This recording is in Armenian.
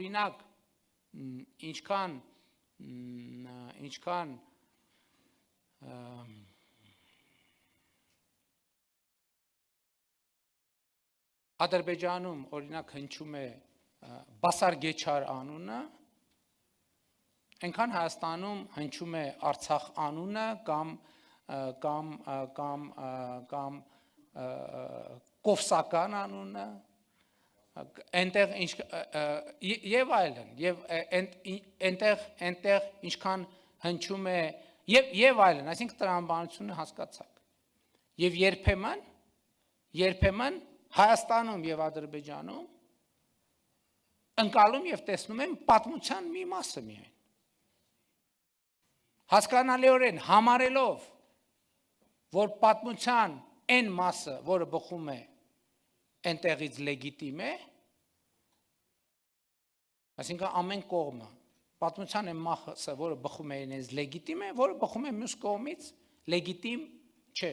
օրինակ ինչքան Ադրբեջանում օրինակ հնչում է Բասարգեչար անունը, այնքան Հայաստանում հնչում է Արցախ անունը կամ Կովսական անունը, եւ այլն, եւ այնտեղ ինչքան հնչում է եւ այլն, այսինքն տրամաբանությունը հասկացաք։ Եվ երբեմն Հայաստանում եւ Ադրբեջանում ընկալում եւ տեսնում եմ պատմության մի մասը միայն։ Հասկանալիորեն համարելով, որ պատմության այն մասը, որը բխում է այնտեղից լեգիտիմ է, այսինքն ամեն կողմը պատմության այն մասը, որը բխում է այնից լեգիտիմ է, որը բխում է մյուս կողմից լեգիտիմ չէ։